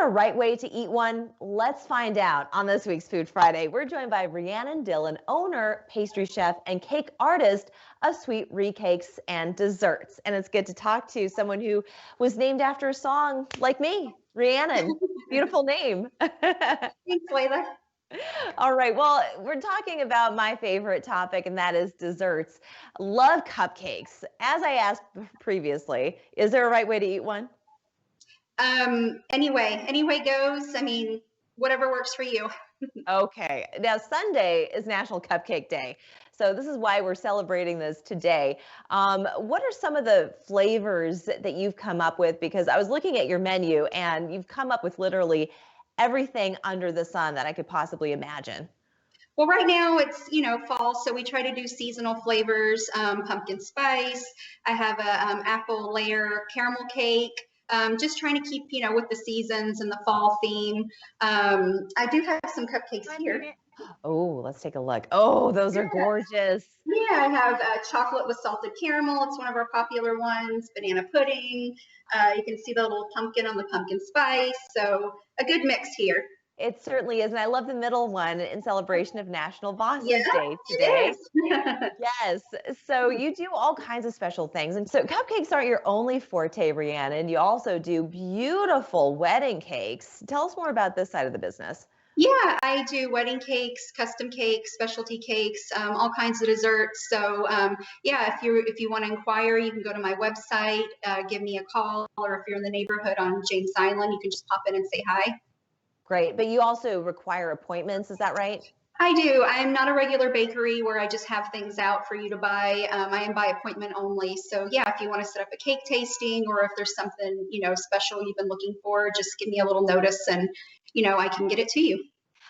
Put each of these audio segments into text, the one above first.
there a right way to eat one? Let's find out on this week's Food Friday. We're joined by Rhiannon Dillon, owner, pastry chef, and cake artist of Sweet Ree Cakes and Desserts. And it's good to talk to someone who was named after a song like me, Rhiannon. Beautiful name. Thanks, Leyla. All right. Well, we're talking about my favorite topic, and that is desserts. Love cupcakes. As I asked previously, is there a right way to eat one? Any way goes. I mean, whatever works for you. Okay. Now, Sunday is National Cupcake Day. So this is why we're celebrating this today. What are some of the flavors that you've come up with? Because I was looking at your menu and you've come up with literally everything under the sun that I could possibly imagine. Well, right now it's, fall, so we try to do seasonal flavors, pumpkin spice. I have a apple layer caramel cake. Just trying to keep, with the seasons and the fall theme. I do have some cupcakes here. Oh, let's take a look. Oh, those are gorgeous. Yeah, I have chocolate with salted caramel. It's one of our popular ones. Banana pudding. You can see the little pumpkin on the pumpkin spice. So a good mix here. It certainly is. And I love the middle one in celebration of National Bosses Day today. Yes. So you do all kinds of special things. And so cupcakes aren't your only forte, Rhiannon. You also do beautiful wedding cakes. Tell us more about this side of the business. Yeah, I do wedding cakes, custom cakes, specialty cakes, all kinds of desserts. So yeah, if you want to inquire, you can go to my website, give me a call, or if you're in the neighborhood on James Island, you can just pop in and say hi. Great. But you also require appointments. Is that right? I do. I am not a regular bakery where I just have things out for you to buy. I am by appointment only. So yeah, if you want to set up a cake tasting, or if there's something, special you've been looking for, just give me a little notice and, I can get it to you.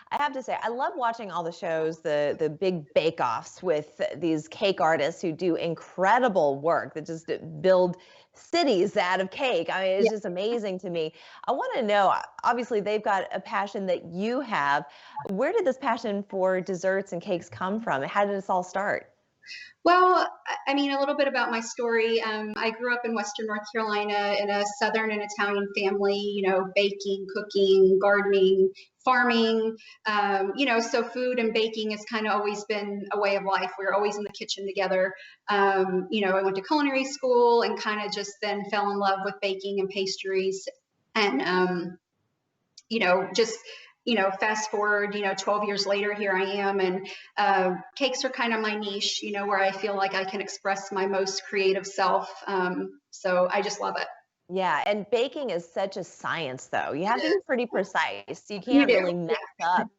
I have to say, I love watching all the shows, the big bake-offs with these cake artists who do incredible work that just build cities out of cake. I mean, it's just amazing to me. I want to know, obviously, they've got a passion that you have. Where did this passion for desserts and cakes come from? How did this all start? Well, I mean, a little bit about my story. I grew up in Western North Carolina in a Southern and Italian family, baking, cooking, gardening, farming, so food and baking has kind of always been a way of life. We were always in the kitchen together. I went to culinary school and kind of just then fell in love with baking and pastries. And, fast forward, 12 years later, here I am. And cakes are kind of my niche, where I feel like I can express my most creative self. So I just love it. Yeah, and baking is such a science, though. You have to be pretty precise. You can't really mess up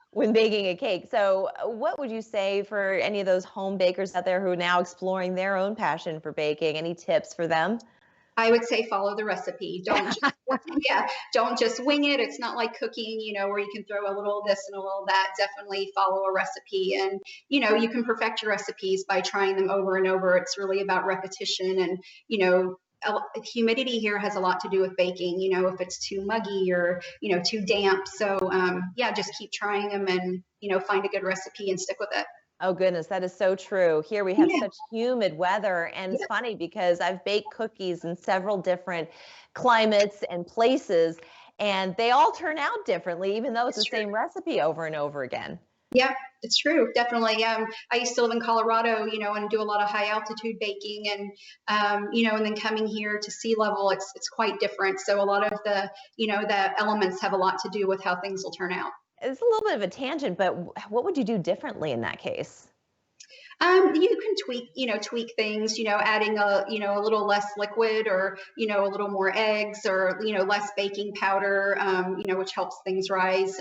when baking a cake. So what would you say for any of those home bakers out there who are now exploring their own passion for baking? Any tips for them? I would say follow the recipe. Don't just wing it. It's not like cooking, where you can throw a little of this and a little of that. Definitely follow a recipe, and you can perfect your recipes by trying them over and over. It's really about repetition, and humidity here has a lot to do with baking. If it's too muggy or too damp. So yeah, just keep trying them and find a good recipe and stick with it. Oh, goodness, that is so true. Here we have such humid weather, and it's funny because I've baked cookies in several different climates and places, and they all turn out differently, even though it's the same recipe over and over again. Yeah, it's true. Definitely. I used to live in Colorado, and do a lot of high altitude baking, and, and then coming here to sea level, it's quite different. So a lot of the elements have a lot to do with how things will turn out. It's a little bit of a tangent, but what would you do differently in that case? You can tweak things, adding a little less liquid, or, a little more eggs, or, less baking powder, which helps things rise.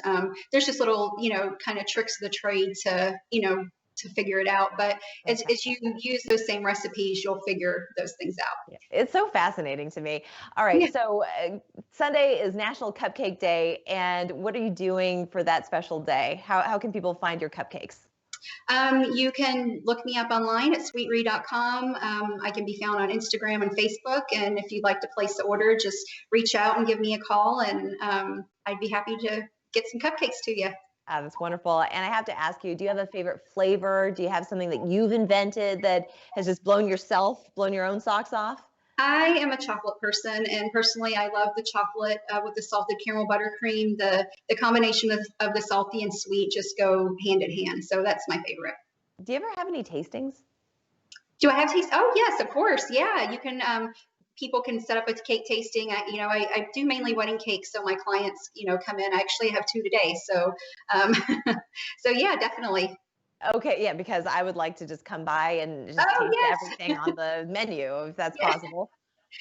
There's just little, kind of tricks of the trade to figure it out. But as you use those same recipes, you'll figure those things out. Yeah, it's so fascinating to me. All right. So Sunday is National Cupcake Day. And what are you doing for that special day? How can people find your cupcakes? You can look me up online at sweetree.com. I can be found on Instagram and Facebook. And if you'd like to place the order, just reach out and give me a call, and I'd be happy to get some cupcakes to you. That's wonderful. And I have to ask you, do you have a favorite flavor? Do you have something that you've invented that has just blown your own socks off? I am a chocolate person, and personally, I love the chocolate with the salted caramel buttercream. The combination of the salty and sweet just go hand in hand. So that's my favorite. Do you ever have any tastings? Do I have taste? Oh, yes, of course. Yeah, you can. People can set up a cake tasting. I do mainly wedding cakes, so my clients, come in. I actually have 2 today. So, so yeah, definitely. Okay, yeah, because I would like to just come by and just Oh, taste yes. everything on the menu, if that's Yeah, possible.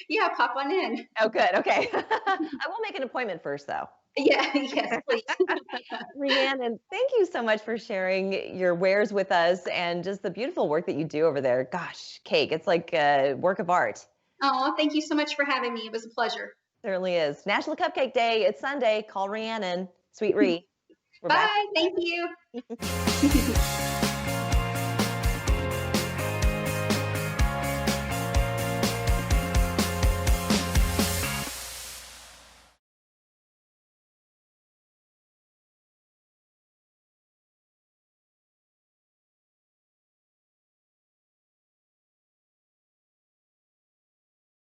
yeah, pop on in. Oh, good. Okay. I will make an appointment first, though. Yeah, yes, please. Rhiannon, thank you so much for sharing your wares with us and just the beautiful work that you do over there. Gosh, cake, it's like a work of art. Oh, thank you so much for having me. It was a pleasure. Certainly is. National Cupcake Day. It's Sunday. Call Rhiannon. Sweet Rhi. We're back. Bye. Thank you.